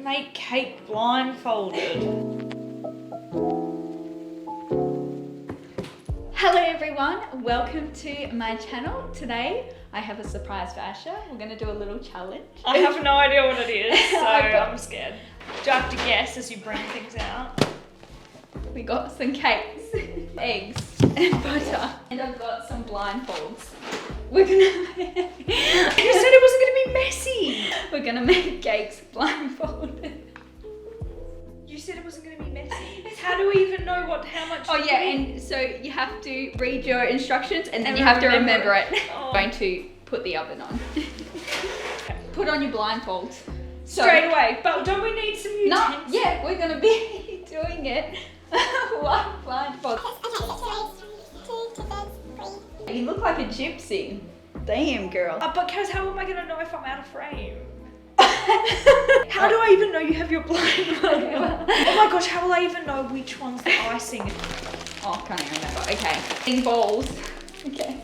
make cake blindfolded. Hello everyone, welcome to my channel. Today I have a surprise for Asha. We're going to do a little challenge. I have no idea what it is, so I'm scared. Do I have to guess as you bring things out? We got some cakes, eggs and butter, and I've got some blindfolds. We're gonna You said it wasn't going to be messy. We're gonna make cakes blindfolded. You said it wasn't going to be messy. How do we even know how much? Oh yeah, and so you have to read your instructions and then you have to remember it. Oh. I'm going to put the oven on. Put on your blindfolds. So, straight away, but don't we need some utensils? No, yeah, we're gonna be doing it. One blindfold. You look like a gypsy. Damn, girl. But Kaz, how am I going to know if I'm out of frame? How do I even know you have your blindfold on? Oh my gosh, how will I even know which one's the icing? Oh, can't even remember. Okay. In balls. Okay.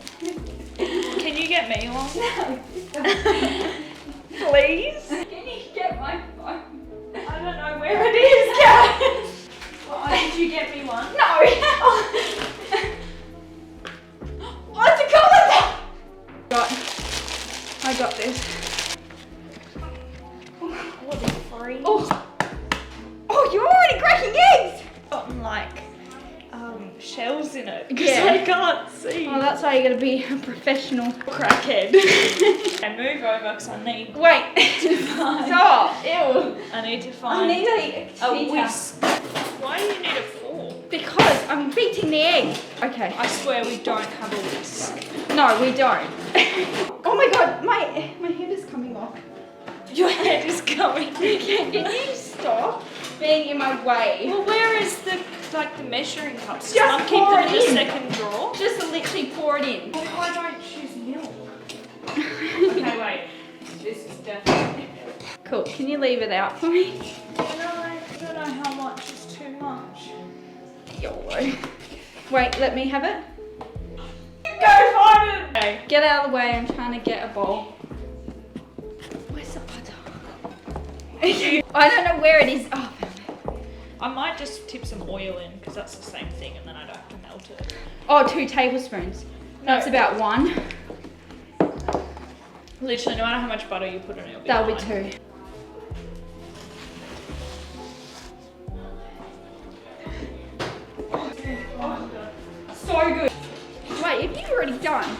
Can you get me one? No. Please? Can you get my phone? I don't know where it is, guys. Well, did you get me one? No. What's it called? I got this. What is free? Oh, you're already cracking eggs. Something like shells in it. Yeah. I can't see. Oh, that's why you're gonna be a professional Crackhead. And move over because I need Wait. to find. Stop. Ew. I need to I find need a a whisk. Why do you need a fork? Because I'm beating the egg. Okay. I swear we don't have a whisk. No, we don't. Oh my god, my head is coming off. Your head is going. Can you stop being in my way? Well, where is the measuring cups? Just I'll keep pour them in it the in. second drawer. Just literally pour it in. What if I don't choose milk? Okay, wait. This is definitely. Cool. Can you leave it out for me? I don't know how much is too much. YOLO. Wait, let me have it. Go find it! Okay. Get out of the way. I'm trying to get a bowl. Where's the butter? I don't know where it is. Oh, I might just tip some oil in because that's the same thing and then I don't have to melt it. oh, 2 tablespoons. That's about 1. Literally, no matter how much butter you put in it, it'll be That'll be fine. 2. So good. Wait, have you already done?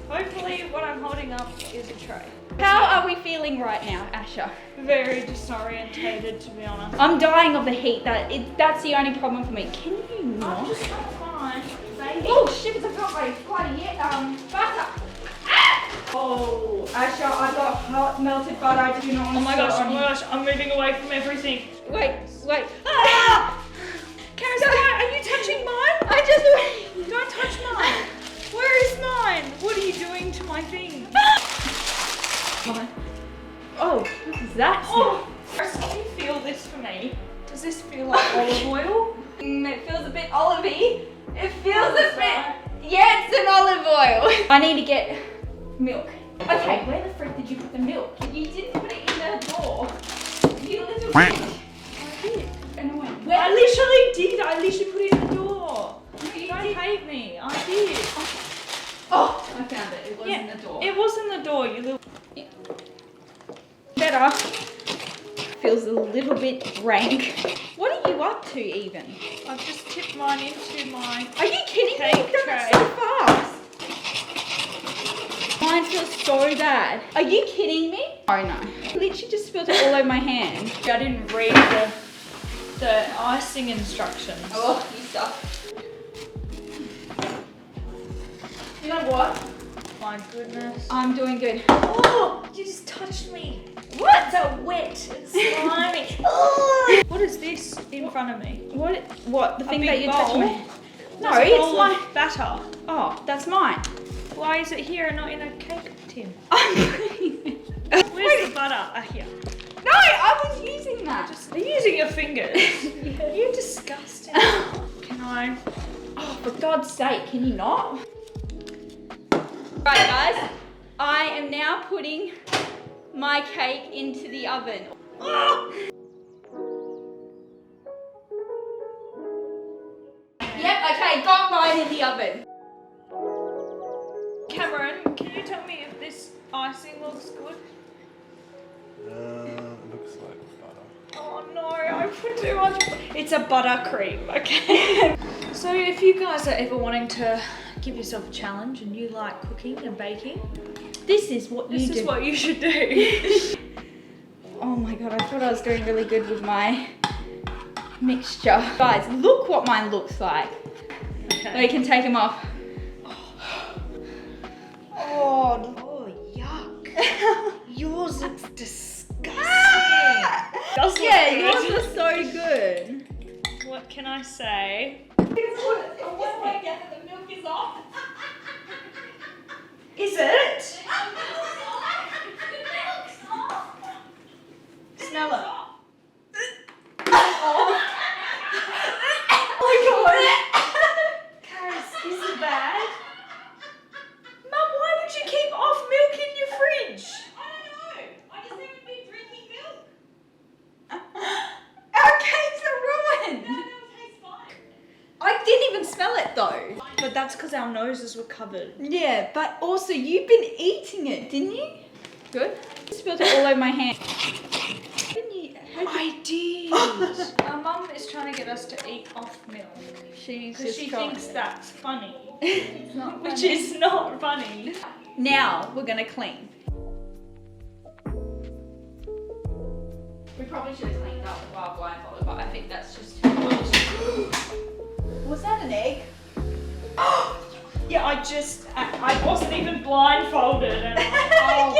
Hopefully what I'm holding up is a tray. How are we feeling right now, Asha? Very disorientated, to be honest. I'm dying of the heat. That's the only problem for me. Can you not? I'm just gonna find baby. Oh shit, I got my bloody butter. Ah! Oh, Asha, I got hot melted butter. I do not want Oh to my spill gosh, it oh on my you. gosh, I'm moving away from everything. Wait. Ah! Karis, are you touching mine? I just Don't touch mine. Where is mine? What are you doing to my thing? Oh, what is that? Oh, Karis, can you feel this for me? Does this feel like olive oil? It feels a bit olivey. It feels What is a that? bit. Yeah, it's an olive oil. I need to get milk. Okay, where the frick did you put the milk? You didn't put it in the door. You little bitch. I did. Annoying. I literally did. I literally put it in the door. No, you Don't did. hate me. I did. Oh, I found it. It was in the door. It was in the door, you little. Better. Feels a little bit rank. What are you up to even? I've just tipped mine into my. Are you kidding me? Cake You've done it tray. so fast. Mine feels so bad. Are you kidding me? Oh no. I literally just spilled it all over my hand. I didn't read the icing instructions. Oh, you suck. You know what? My goodness. I'm doing good. Oh, you just touched me. What? So wet and slimy. Oh. What is this in front of me? What? The A thing big that you bowl? touched me? No, There's a it's bowl my. of batter. Oh, that's mine. Why is it here and not in a cake tin? I'm putting it. Where's the butter? Here. No, I was using that. Are you using your fingers? Yeah. You're disgusting. Can I? Oh, for God's sake, can you not? Right, guys, I am now putting my cake into the oven. Oh! going in the oven. Cameron, can you tell me if this icing looks good? It looks like butter. Oh no, I put too much. It's a buttercream, okay? So if you guys are ever wanting to give yourself a challenge and you like cooking and baking, This is what you do. this is what you should do. Oh my god, I thought I was doing really good with my mixture. Guys, look what mine looks like. Okay. We can take them off. Oh, yuck. Yours looks disgusting. Does look Yeah, good. yours was so good. What can I say? The milk is off. Is it? Smell it. Oh my god. Caris, is it bad? Mum, why would you keep off milk in your fridge? I don't know. I just haven't been drinking milk. Our cakes are ruined. No, it tastes fine. I didn't even smell it though. But that's because our noses were covered. Yeah, but also you've been eating it, didn't you? Good. You spilled it all over my hand. Didn't you? I did. Our mum is trying to get us to eat off milk. She's Because she thinks that's funny. It's not Which funny. is not funny. Now we're gonna clean. We probably should have cleaned up while blindfolded, but I think that's just too much. Was that an egg? Yeah, I wasn't even blindfolded. And oh,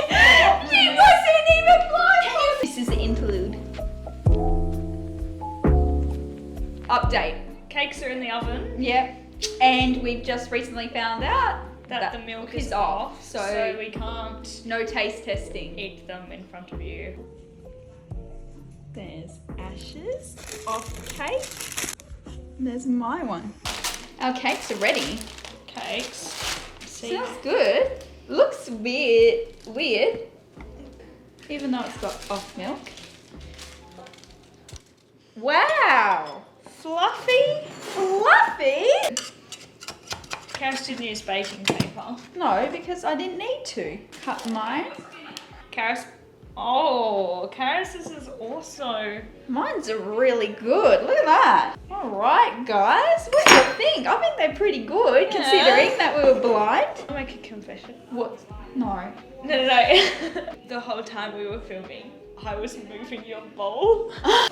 You wasn't even blindfolded. This is the interlude. Update. Cakes are in the oven. Yep. And we've just recently found out That the milk is off, off, so we can't no taste testing. eat them in front of you. There's ashes off cake. There's my one. Our cakes are ready. Cakes. See? Smells good. Looks weird. Even though it's got off milk. Wow. Fluffy? Fluffy? Caris didn't use baking paper. No, because I didn't need to. Cut mine. Caris, this is also... Mine's really good. Look at that. All right, guys. What do you think? I think they're pretty good, considering that we were blind. I'll make a confession. What? No. No. The whole time we were filming, I was moving your bowl. I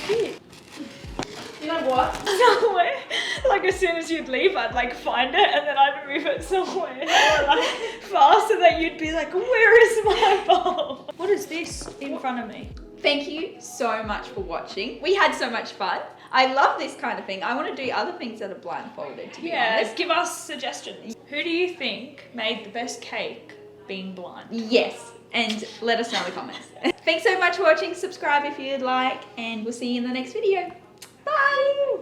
did. You know what? Somewhere. Like as soon as you'd leave, I'd like find it and then I'd move it somewhere like faster that you'd be like, where is my bowl? What is this in front of me? Thank you so much for watching. We had so much fun. I love this kind of thing. I want to do other things that are blindfolded, to be honest. Give us suggestions. Who do you think made the best cake being blind? Yes, and let us know in the comments. Thanks so much for watching. Subscribe if you'd like, and we'll see you in the next video. Bye!